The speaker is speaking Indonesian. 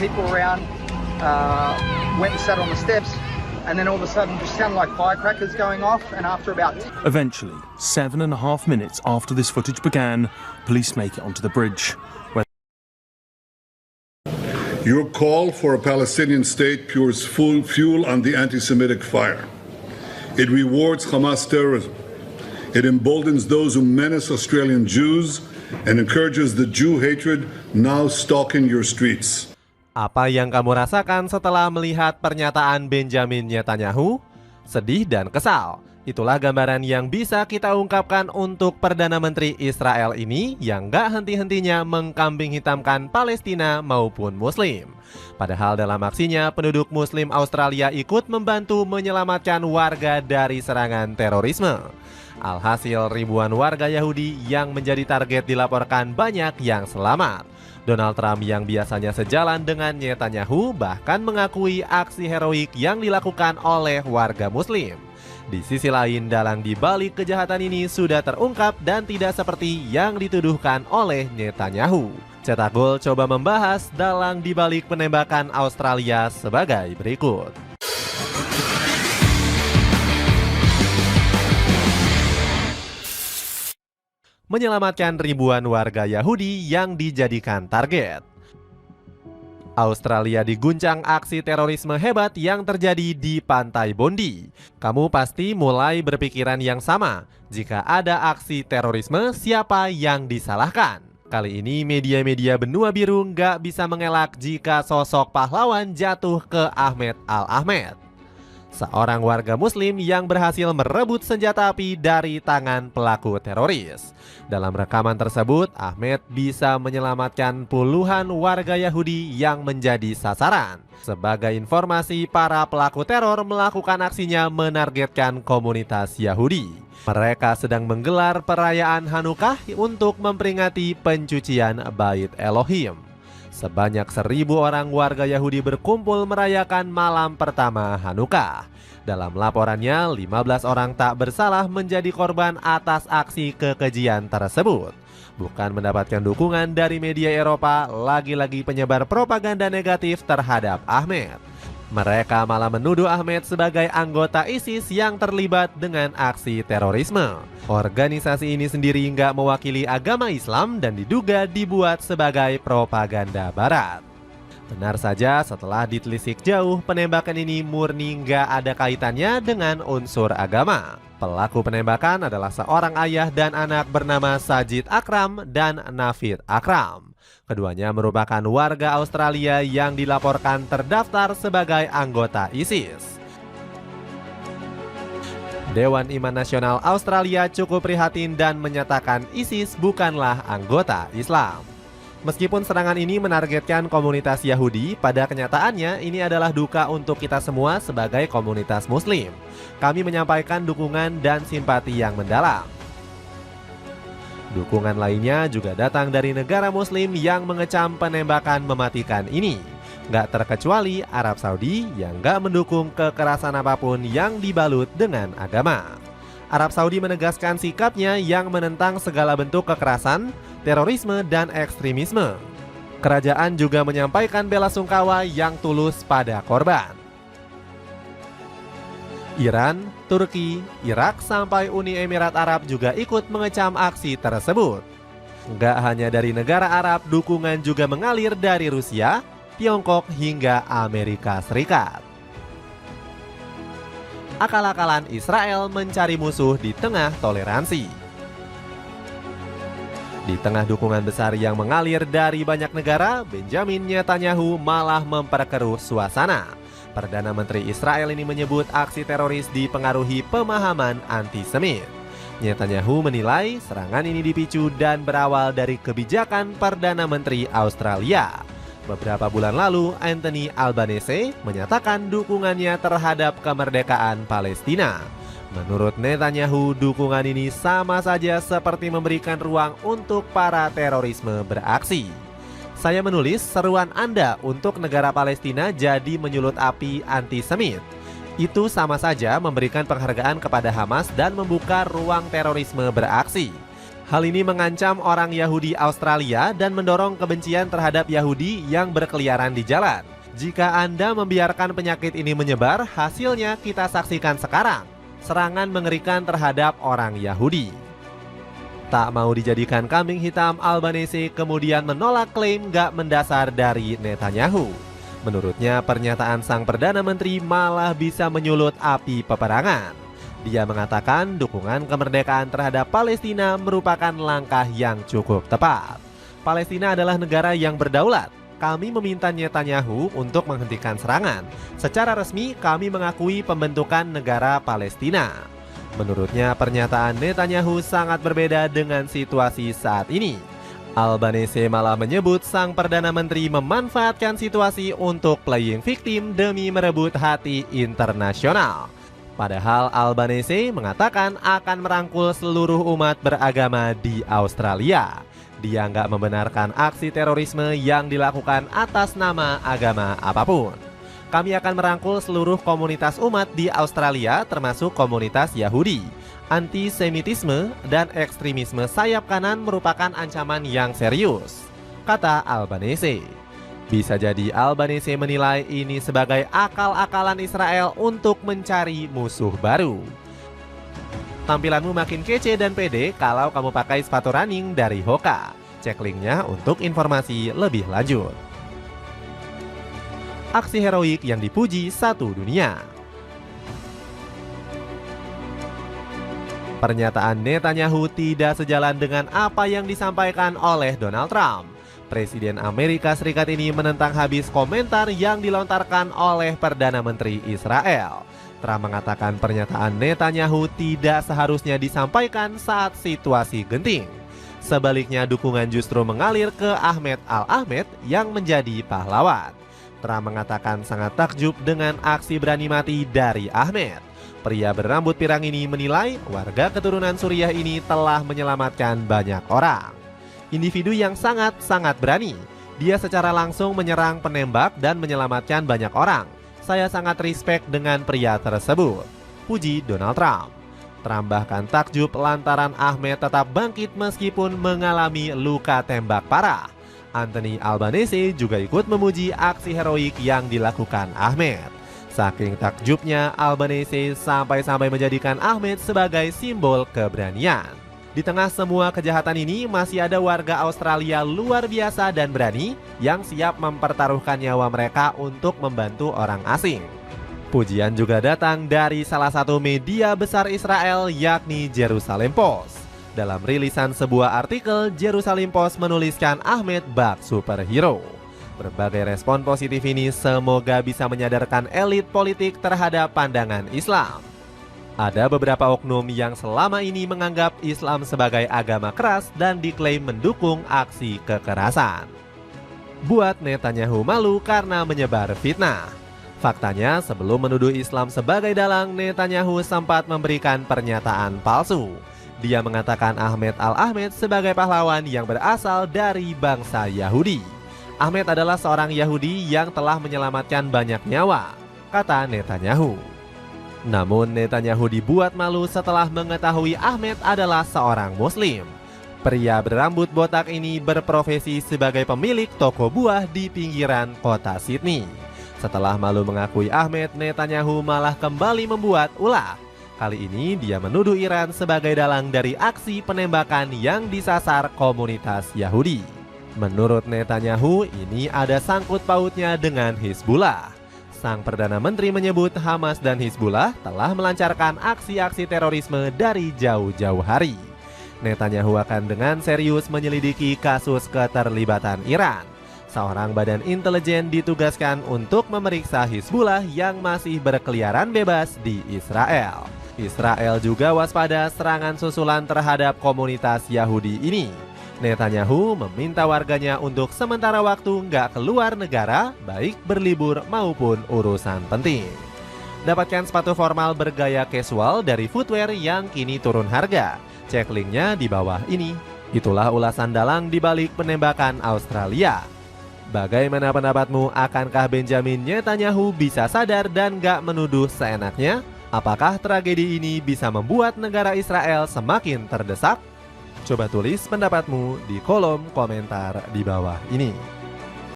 people around, went and sat on the steps, and then all of a sudden just sounded like firecrackers going off, and after about... Eventually, 7.5 minutes after this footage began, police make it onto the bridge. Your call for a Palestinian state pours full fuel on the anti-Semitic fire. It rewards Hamas terrorism. It emboldens those who menace Australian Jews and encourages the Jew hatred now stalking your streets. Apa yang kamu rasakan setelah melihat pernyataan Benjamin Netanyahu? Sedih dan kesal. Itulah gambaran yang bisa kita ungkapkan untuk Perdana Menteri Israel ini yang gak henti-hentinya mengkambing hitamkan Palestina maupun Muslim. Padahal dalam aksinya, penduduk Muslim Australia ikut membantu menyelamatkan warga dari serangan terorisme. Alhasil ribuan warga Yahudi yang menjadi target dilaporkan banyak yang selamat. Donald Trump yang biasanya sejalan dengan Netanyahu bahkan mengakui aksi heroik yang dilakukan oleh warga Muslim. Di sisi lain, dalang di balik kejahatan ini sudah terungkap dan tidak seperti yang dituduhkan oleh Netanyahu. Cetak Gol coba membahas dalang di balik penembakan Australia sebagai berikut. Menyelamatkan ribuan warga Yahudi yang dijadikan target. Australia diguncang aksi terorisme hebat yang terjadi di Pantai Bondi. Kamu pasti mulai berpikiran yang sama. Jika ada aksi terorisme, siapa yang disalahkan? Kali ini media-media benua biru nggak bisa mengelak jika sosok pahlawan jatuh ke Ahmed Al-Ahmed, seorang warga Muslim yang berhasil merebut senjata api dari tangan pelaku teroris. Dalam rekaman tersebut, Ahmed bisa menyelamatkan puluhan warga Yahudi yang menjadi sasaran. Sebagai informasi, para pelaku teror melakukan aksinya menargetkan komunitas Yahudi. Mereka sedang menggelar perayaan Hanukkah untuk memperingati pencucian Bait Elohim. Sebanyak 1.000 orang warga Yahudi berkumpul merayakan malam pertama Hanukkah. Dalam laporannya, 15 orang tak bersalah menjadi korban atas aksi kekejian tersebut. Bukan mendapatkan dukungan dari media Eropa, lagi-lagi penyebar propaganda negatif terhadap Ahmed. Mereka malah menuduh Ahmed sebagai anggota ISIS yang terlibat dengan aksi terorisme. Organisasi ini sendiri nggak mewakili agama Islam dan diduga dibuat sebagai propaganda Barat. Benar saja, setelah ditelisik jauh, penembakan ini murni nggak ada kaitannya dengan unsur agama. Pelaku penembakan adalah seorang ayah dan anak bernama Sajid Akram dan Navid Akram. Keduanya merupakan warga Australia yang dilaporkan terdaftar sebagai anggota ISIS. Dewan Iman Nasional Australia cukup prihatin dan menyatakan ISIS bukanlah anggota Islam. Meskipun serangan ini menargetkan komunitas Yahudi, pada kenyataannya ini adalah duka untuk kita semua sebagai komunitas Muslim. Kami menyampaikan dukungan dan simpati yang mendalam. Dukungan lainnya juga datang dari negara Muslim yang mengecam penembakan mematikan ini. Nggak terkecuali Arab Saudi yang nggak mendukung kekerasan apapun yang dibalut dengan agama. Arab Saudi menegaskan sikapnya yang menentang segala bentuk kekerasan, terorisme, dan ekstremisme. Kerajaan juga menyampaikan bela sungkawa yang tulus pada korban. Iran, Turki, Irak, sampai Uni Emirat Arab juga ikut mengecam aksi tersebut. Nggak hanya dari negara Arab, dukungan juga mengalir dari Rusia, Tiongkok, hingga Amerika Serikat. Akal-akalan Israel mencari musuh di tengah toleransi. Di tengah dukungan besar yang mengalir dari banyak negara, Benjamin Netanyahu malah memperkeruh suasana. Perdana Menteri Israel ini menyebut aksi teroris dipengaruhi pemahaman antisemit. Netanyahu menilai serangan ini dipicu dan berawal dari kebijakan Perdana Menteri Australia. Beberapa bulan lalu, Anthony Albanese menyatakan dukungannya terhadap kemerdekaan Palestina. Menurut Netanyahu, dukungan ini sama saja seperti memberikan ruang untuk para terorisme beraksi. Saya menulis seruan Anda untuk negara Palestina jadi menyulut api antisemit. Itu sama saja memberikan penghargaan kepada Hamas dan membuka ruang terorisme beraksi. Hal ini mengancam orang Yahudi Australia dan mendorong kebencian terhadap Yahudi yang berkeliaran di jalan. Jika Anda membiarkan penyakit ini menyebar, hasilnya kita saksikan sekarang. Serangan mengerikan terhadap orang Yahudi. Tak mau dijadikan kambing hitam, Albanese kemudian menolak klaim gak mendasar dari Netanyahu. Menurutnya, pernyataan sang Perdana Menteri malah bisa menyulut api peperangan. Dia mengatakan dukungan kemerdekaan terhadap Palestina merupakan langkah yang cukup tepat. Palestina adalah negara yang berdaulat. Kami meminta Netanyahu untuk menghentikan serangan. Secara resmi, kami mengakui pembentukan negara Palestina. Menurutnya, pernyataan Netanyahu sangat berbeda dengan situasi saat ini. Albanese malah menyebut sang Perdana Menteri memanfaatkan situasi untuk playing victim demi merebut hati internasional. Padahal Albanese mengatakan akan merangkul seluruh umat beragama di Australia. Dia nggak membenarkan aksi terorisme yang dilakukan atas nama agama apapun. Kami akan merangkul seluruh komunitas umat di Australia termasuk komunitas Yahudi. Antisemitisme dan ekstremisme sayap kanan merupakan ancaman yang serius, kata Albanese. Bisa jadi Albanese menilai ini sebagai akal-akalan Israel untuk mencari musuh baru. Tampilanmu makin kece dan pede kalau kamu pakai sepatu running dari Hoka. Cek linknya untuk informasi lebih lanjut. Aksi heroik yang dipuji satu dunia. Pernyataan Netanyahu tidak sejalan dengan apa yang disampaikan oleh Donald Trump. Presiden Amerika Serikat ini menentang habis komentar yang dilontarkan oleh Perdana Menteri Israel. Trump mengatakan pernyataan Netanyahu tidak seharusnya disampaikan saat situasi genting. Sebaliknya, dukungan justru mengalir ke Ahmed Al-Ahmed yang menjadi pahlawan. Trump mengatakan sangat takjub dengan aksi berani mati dari Ahmed. Pria berambut pirang ini menilai warga keturunan Suriah ini telah menyelamatkan banyak orang. Individu yang sangat-sangat berani. Dia secara langsung menyerang penembak dan menyelamatkan banyak orang. Saya sangat respect dengan pria tersebut, puji Donald Trump. Trump bahkan takjub lantaran Ahmed tetap bangkit meskipun mengalami luka tembak parah. Anthony Albanese juga ikut memuji aksi heroik yang dilakukan Ahmed. Saking takjubnya, Albanese sampai-sampai menjadikan Ahmed sebagai simbol keberanian. Di tengah semua kejahatan ini, masih ada warga Australia luar biasa dan berani yang siap mempertaruhkan nyawa mereka untuk membantu orang asing. Pujian juga datang dari salah satu media besar Israel, yakni Jerusalem Post. Dalam rilisan sebuah artikel, Jerusalem Post menuliskan Ahmed bak superhero. Berbagai respon positif ini semoga bisa menyadarkan elit politik terhadap pandangan Islam. Ada beberapa oknum yang selama ini menganggap Islam sebagai agama keras dan diklaim mendukung aksi kekerasan. Buat Netanyahu malu karena menyebar fitnah. Faktanya, sebelum menuduh Islam sebagai dalang, Netanyahu sempat memberikan pernyataan palsu. Dia mengatakan Ahmed Al-Ahmed sebagai pahlawan yang berasal dari bangsa Yahudi. Ahmed adalah seorang Yahudi yang telah menyelamatkan banyak nyawa, kata Netanyahu. Namun Netanyahu dibuat malu setelah mengetahui Ahmed adalah seorang Muslim. Pria berambut botak ini berprofesi sebagai pemilik toko buah di pinggiran kota Sydney. Setelah malu mengakui Ahmed, Netanyahu malah kembali membuat ulah. Kali ini dia menuduh Iran sebagai dalang dari aksi penembakan yang disasar komunitas Yahudi. Menurut Netanyahu, ini ada sangkut pautnya dengan Hizbullah. Sang Perdana Menteri menyebut Hamas dan Hizbullah telah melancarkan aksi-aksi terorisme dari jauh-jauh hari. Netanyahu akan dengan serius menyelidiki kasus keterlibatan Iran. Seorang badan intelijen ditugaskan untuk memeriksa Hizbullah yang masih berkeliaran bebas di Israel. Israel juga waspada serangan susulan terhadap komunitas Yahudi ini. Netanyahu meminta warganya untuk sementara waktu nggak keluar negara, baik berlibur maupun urusan penting. Dapatkan sepatu formal bergaya casual dari footwear yang kini turun harga. Cek linknya di bawah ini. Itulah ulasan dalang di balik penembakan Australia. Bagaimana pendapatmu? Akankah Benjamin Netanyahu bisa sadar dan nggak menuduh seenaknya? Apakah tragedi ini bisa membuat negara Israel semakin terdesak? Coba tulis pendapatmu di kolom komentar di bawah ini.